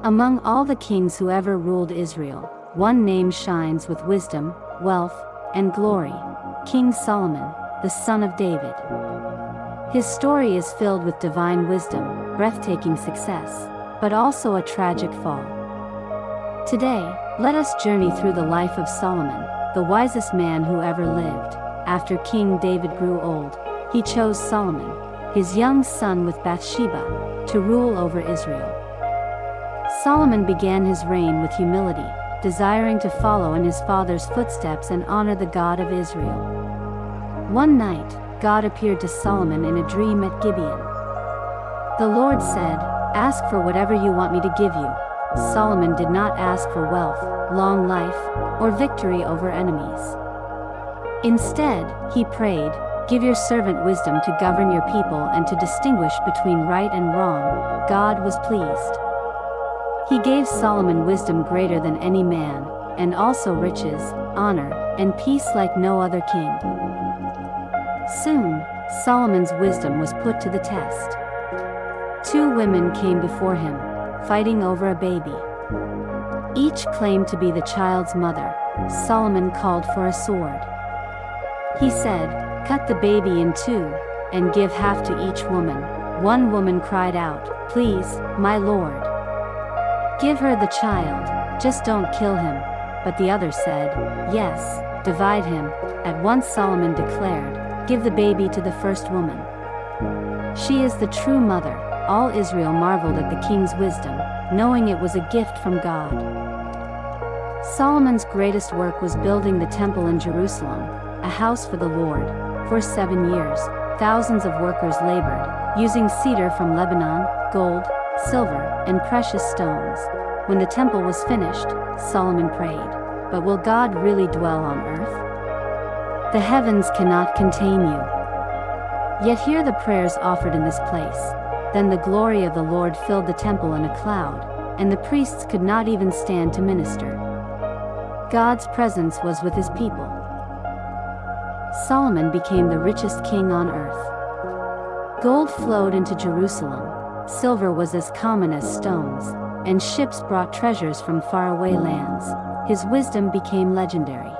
Among all the kings who ever ruled Israel, one name shines with wisdom, wealth, and glory: King Solomon, the son of David. His story is filled with divine wisdom, breathtaking success, but also a tragic fall. Today, let us journey through the life of Solomon, the wisest man who ever lived. After King David grew old, he chose Solomon, his young son with Bathsheba, to rule over Israel. Solomon began his reign with humility, desiring to follow in his father's footsteps and honor the God of Israel. One night, God appeared to Solomon in a dream at Gibeon. The Lord said, "Ask for whatever you want me to give you." Solomon did not ask for wealth, long life, or victory over enemies. Instead, he prayed, "Give your servant wisdom to govern your people and to distinguish between right and wrong." God was pleased. He gave Solomon wisdom greater than any man, and also riches, honor, and peace like no other king. Soon, Solomon's wisdom was put to the test. Two women came before him, fighting over a baby. Each claimed to be the child's mother. Solomon called for a sword. He said, "Cut the baby in two, and give half to each woman." One woman cried out, "Please, my lord, give her the child, just don't kill him." But the other said, "Yes, divide him." At once Solomon declared, "Give the baby to the first woman. She is the true mother." All Israel marveled at the king's wisdom, knowing it was a gift from God. Solomon's greatest work was building the temple in Jerusalem, a house for the Lord. For 7 years, thousands of workers labored, using cedar from Lebanon, gold, silver, and precious stones. When the temple was finished, Solomon prayed, "But will God really dwell on earth? The heavens cannot contain you." Yet hear the prayers offered in this place. Then the glory of the Lord filled the temple in a cloud, and the priests could not even stand to minister. God's presence was with his people. Solomon became the richest king on earth. Gold flowed into Jerusalem, silver was as common as stones, and ships brought treasures from faraway lands. His wisdom became legendary.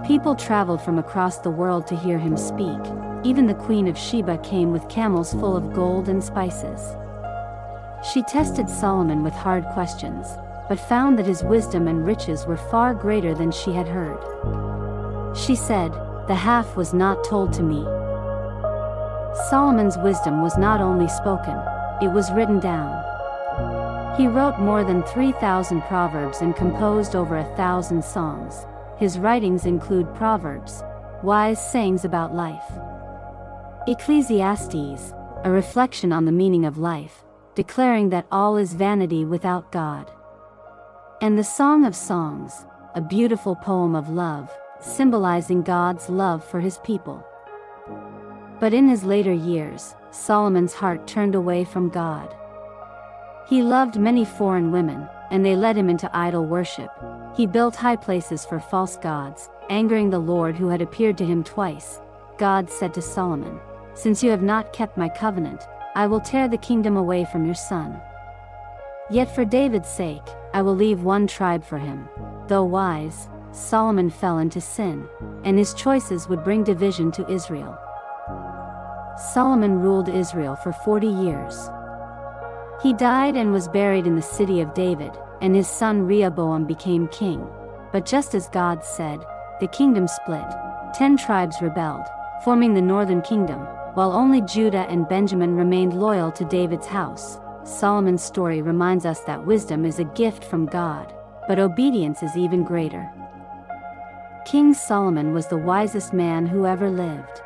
People traveled from across the world to hear him speak. Even the Queen of Sheba came with camels full of gold and spices. She tested Solomon with hard questions, but found that his wisdom and riches were far greater than she had heard. She said, "The half was not told to me." Solomon's wisdom was not only spoken, it was written down. He wrote more than 3,000 proverbs and composed over 1,000 songs. His writings include proverbs, wise sayings about life. Ecclesiastes, a reflection on the meaning of life, declaring that all is vanity without God. And the Song of Songs, a beautiful poem of love, symbolizing God's love for his people. But in his later years, Solomon's heart turned away from God. He loved many foreign women, and they led him into idol worship. He built high places for false gods, angering the Lord who had appeared to him twice. God said to Solomon, "Since you have not kept my covenant, I will tear the kingdom away from your son. Yet for David's sake, I will leave one tribe for him." Though wise, Solomon fell into sin, and his choices would bring division to Israel. Solomon ruled Israel for 40 years. He died and was buried in the city of David, and his son Rehoboam became king. But just as God said, the kingdom split. 10 tribes rebelled, forming the northern kingdom, while only Judah and Benjamin remained loyal to David's house. Solomon's story reminds us that wisdom is a gift from God, but obedience is even greater. King Solomon was the wisest man who ever lived.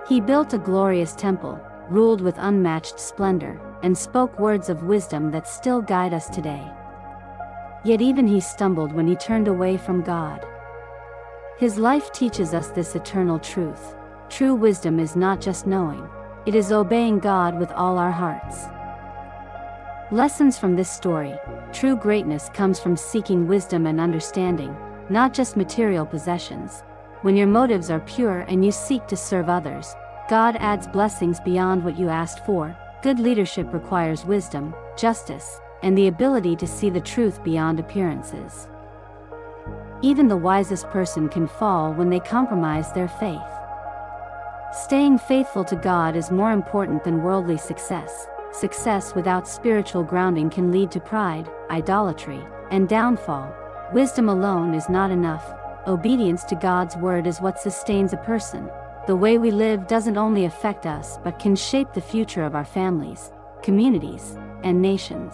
He built a glorious temple, ruled with unmatched splendor, and spoke words of wisdom that still guide us today. Yet even he stumbled when he turned away from God. His life teaches us this eternal truth. True wisdom is not just knowing, it is obeying God with all our hearts. Lessons from this story: true greatness comes from seeking wisdom and understanding, not just material possessions. When your motives are pure and you seek to serve others, God adds blessings beyond what you asked for. Good leadership requires wisdom, justice, and the ability to see the truth beyond appearances. Even the wisest person can fall when they compromise their faith. Staying faithful to God is more important than worldly success. Success without spiritual grounding can lead to pride, idolatry, and downfall. Wisdom alone is not enough. Obedience to God's word is what sustains a person. The way we live doesn't only affect us but can shape the future of our families, communities, and nations.